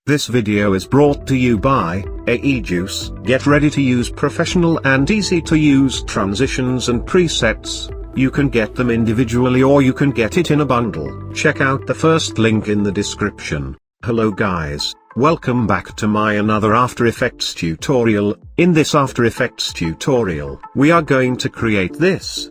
This video is brought to you by AEJuice. Get ready to use professional and easy to use transitions and presets. You can get them individually or you can get it in a bundle. Check out the first link in the description. Hello guys, welcome back to my another After Effects tutorial. In this After Effects tutorial, we are going to create this.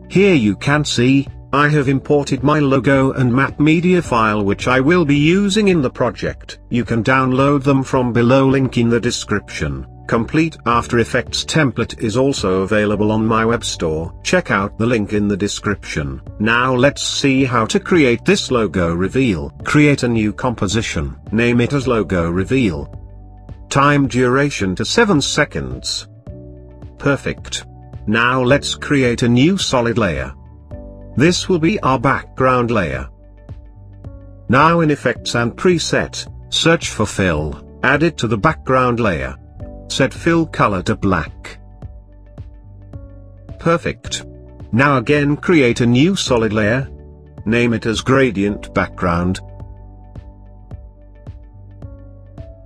Here you can see, I have imported my logo and map media file which I will be using in the project. You can download them from below, link in the description. Complete After Effects template is also available on my web store. Check out the link in the description. Now let's see how to create this logo reveal. Create a new composition. Name it as logo reveal. Time duration to 7 seconds. Perfect. Now let's create a new solid layer. This will be our background layer. Now in Effects and Preset, search for Fill, add it to the background layer. Set fill color to black. Perfect. Now again create a new solid layer. Name it as Gradient Background.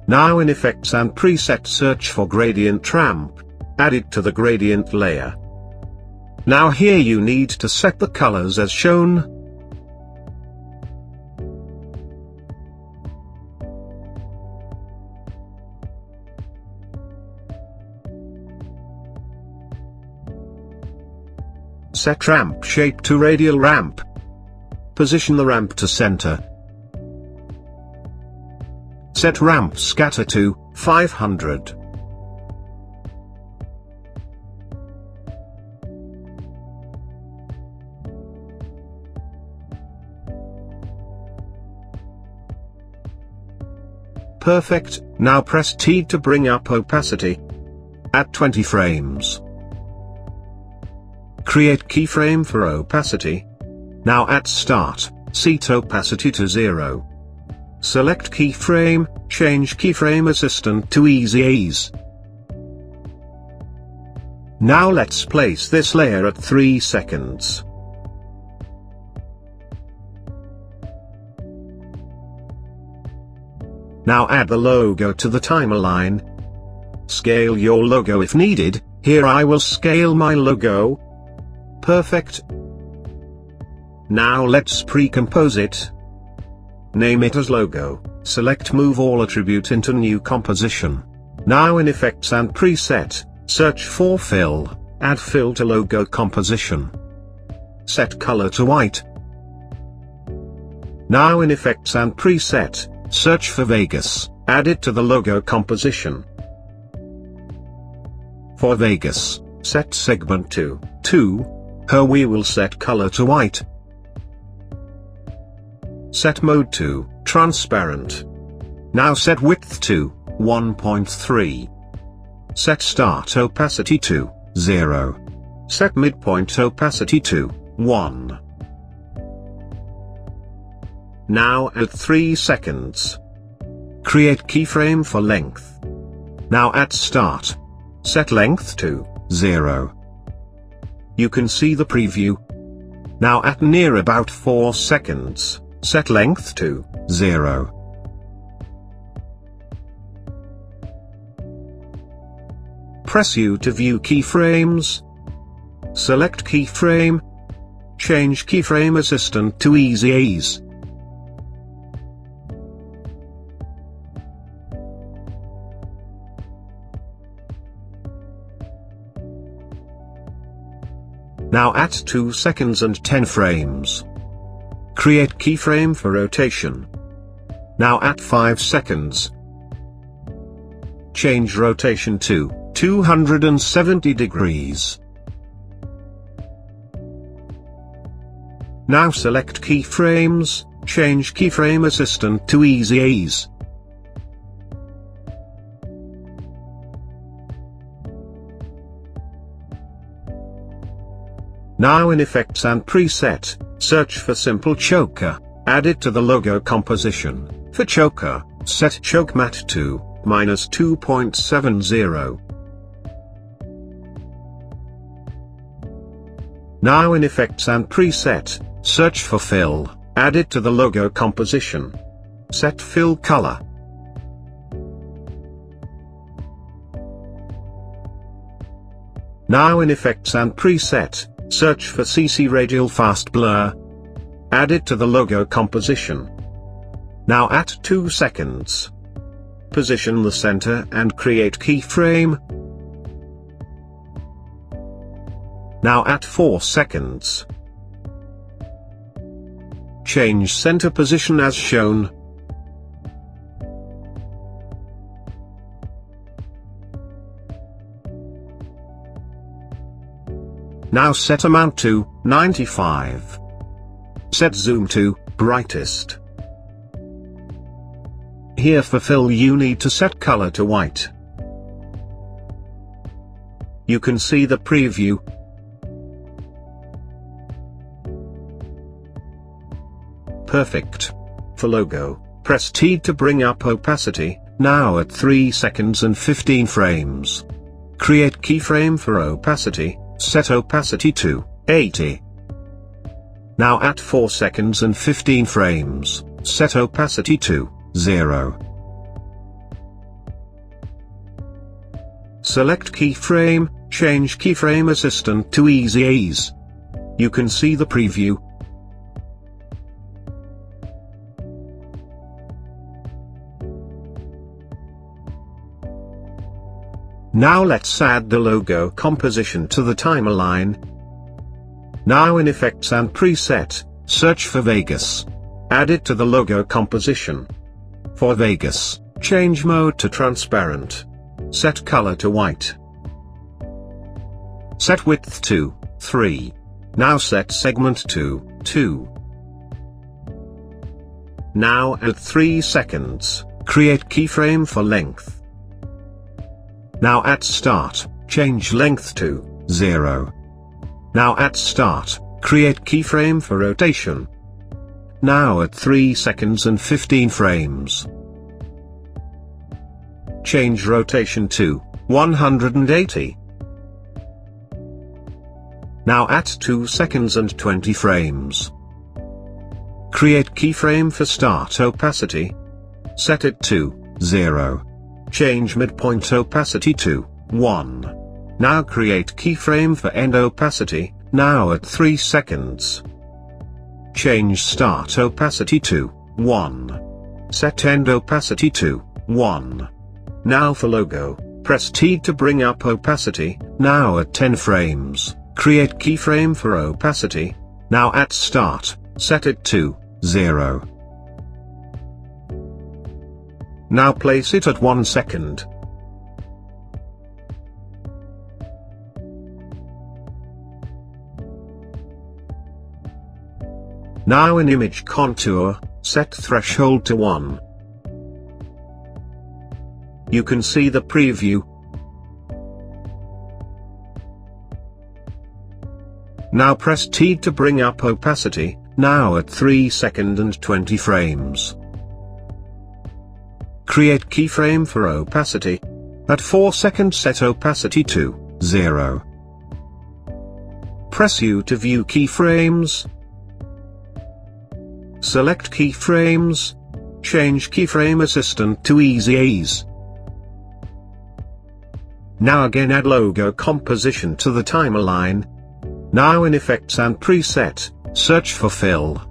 Now in Effects and Preset, search for Gradient Ramp. Add it to the gradient layer. Now here you need to set the colors as shown. Set ramp shape to radial ramp. Position the ramp to center. Set ramp scatter to 500. Perfect. Now press T to bring up opacity. At 20 frames. Create keyframe for opacity. Now at start, set opacity to 0. Select keyframe, change keyframe assistant to easy ease. Now let's place this layer at 3 seconds. Now add the logo to the timeline. Scale your logo if needed. Here I will scale my logo. Perfect. Now let's pre-compose it. Name it as logo. Select Move All Attribute into New Composition. Now in Effects and Preset, search for Fill, add Fill to Logo Composition. Set color to white. Now in Effects and Preset, search for Vegas, add it to the logo composition. For Vegas, set segment to 2, here we will set color to white. Set mode to transparent. Now set width to 1.3. Set start opacity to 0. Set midpoint opacity to 1. Now at 3 seconds. Create keyframe for length. Now at start. Set length to 0. You can see the preview. Now at near about 4 seconds, set length to 0. Press U to view keyframes. Select keyframe. Change keyframe assistant to easy ease. Now at 2 seconds and 10 frames. Create keyframe for rotation. Now at 5 seconds. Change rotation to 270 degrees. Now select keyframes, change keyframe assistant to Easy Ease. Now in Effects and Preset, search for Simple Choker, add it to the logo composition. For choker, set choke matte to -2.70. Now in Effects and Preset, search for fill, add it to the logo composition. Set fill color. Now in Effects and Preset, search for CC Radial Fast Blur. Add it to the logo composition. Now at 2 seconds. Position the center and create keyframe. Now at 4 seconds. Change center position as shown. Now set amount to 95. Set zoom to brightest. Here for fill you need to set color to white. You can see the preview. Perfect. For logo, press T to bring up opacity, now at 3 seconds and 15 frames. Create keyframe for opacity, set opacity to 80. Now at 4 seconds and 15 frames, set opacity to 0. Select keyframe, change keyframe assistant to Easy Ease. You can see the preview. Now let's add the logo composition to the timeline. Now in Effects and Preset, search for Vegas. Add it to the logo composition. For Vegas, change mode to transparent. Set color to white. Set width to 3. Now set segment to 2. Now at 3 seconds, create keyframe for length. Now at start, change length to 0. Now at start, create keyframe for rotation. Now at 3 seconds and 15 frames. Change rotation to 180. Now at 2 seconds and 20 frames. Create keyframe for start opacity. Set it to 0. Change midpoint opacity to 1. Now create keyframe for end opacity, now at 3 seconds. Change start opacity to 1. Set end opacity to 1. Now for logo, press T to bring up opacity, now at 10 frames. Create keyframe for opacity. Now at start, set it to 0. Now place it at 1 second. Now in image contour, set threshold to 1. You can see the preview. Now press T to bring up opacity, now at 3 seconds and 20 frames. Create keyframe for opacity. At 4 seconds set opacity to 0. Press U to view keyframes. Select keyframes. Change keyframe assistant to Easy Ease. Now again add logo composition to the timeline. Now in Effects and Preset, search for fill.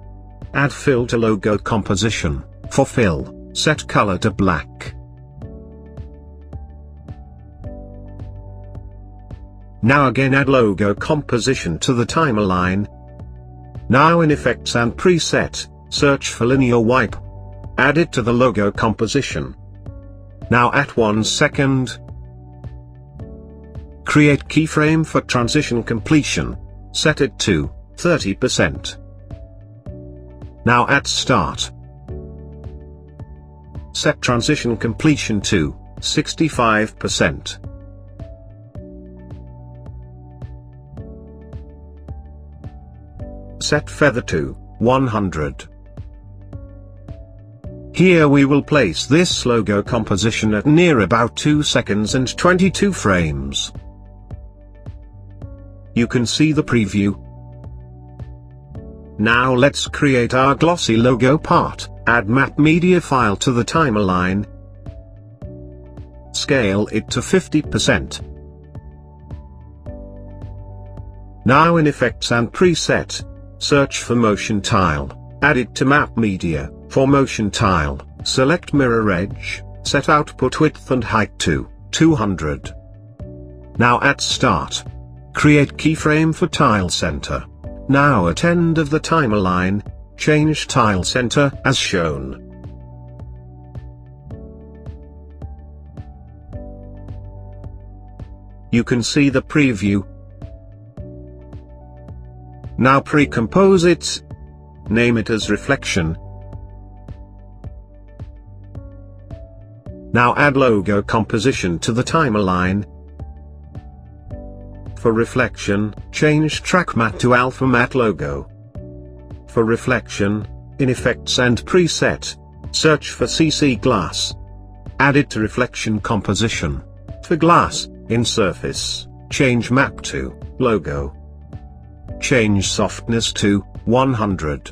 Add fill to logo composition. For fill, set color to black. Now again add logo composition to the timeline. Now in Effects and Preset, search for linear wipe. Add it to the logo composition. Now at 1 second. create keyframe for transition completion. Set it to 30%. Now at start. Set transition completion to 65%. Set feather to 100. Here we will place this logo composition at near about 2 seconds and 22 frames. You can see the preview. Now let's create our glossy logo part. Add map media file to the timeline. Scale it to 50%. Now in Effects and Preset, search for Motion Tile. Add it to Map Media. For Motion Tile, select Mirror Edge, set output width and height to 200. Now at Start. Create keyframe for Tile Center. Now at end of the timeline, change Tile Center as shown. You can see the preview. Now pre-compose it. Name it as Reflection. Now add logo composition to the timeline. For Reflection, change Track Matte to Alpha Matte Logo. For Reflection, in Effects and Preset, search for CC Glass. Add it to Reflection Composition. For Glass, in Surface, change Map to Logo. Change Softness to 100.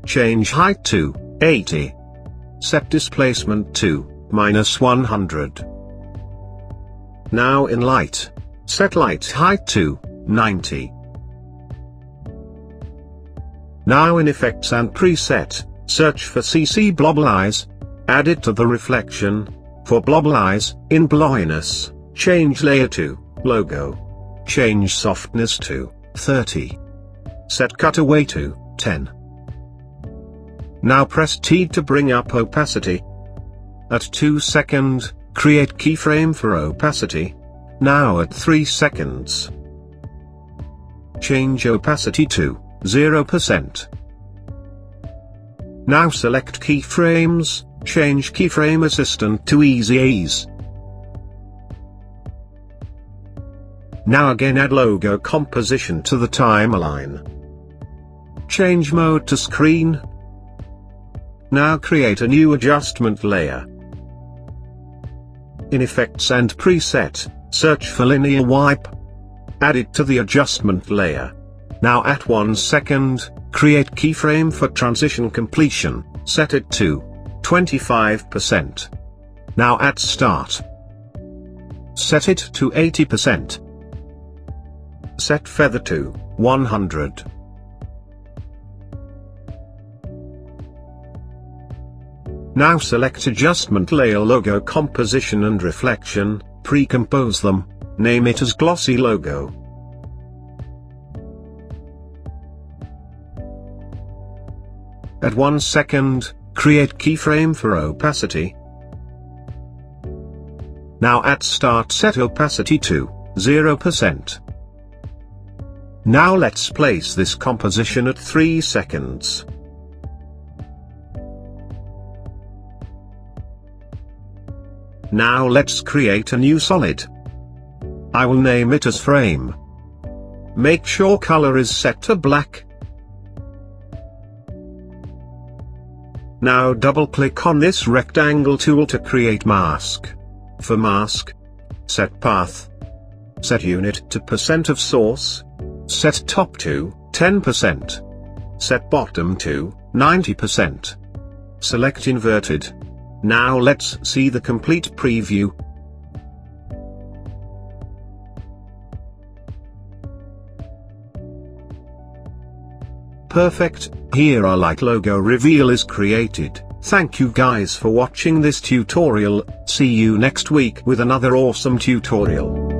Change Height to 80. Set Displacement to -100. Now in Light, set Light Height to 90. Now in Effects and Preset, search for CC Blobble Eyes. Add it to the Reflection. For Blobble Eyes, in Blowiness, change Layer to Logo. Change Softness to 30. Set Cutaway to 10. Now press T to bring up opacity. At 2 seconds, create keyframe for opacity. Now at 3 seconds, change opacity to 0%. Now select keyframes, change keyframe assistant to Easy Ease. Now again add logo composition to the timeline. Change mode to screen. Now create a new adjustment layer. In Effects and Preset, search for Linear Wipe. Add it to the adjustment layer. Now at 1 second, create keyframe for transition completion, set it to 25%. Now at Start. Set it to 80%. Set feather to 100. Now select adjustment layer logo composition and reflection, pre-compose them, name it as glossy logo. At 1 second, create keyframe for opacity. Now at Start set opacity to 0%. Now let's place this composition at 3 seconds. Now let's create a new solid. I will name it as Frame. Make sure color is set to black. Now double-click on this rectangle tool to create mask. For mask, set path. Set unit to % of source. Set top to 10%. Set bottom to 90%. Select inverted. Now let's see the complete preview. Perfect, here our light logo reveal is created. Thank you guys for watching this tutorial, see you next week with another awesome tutorial.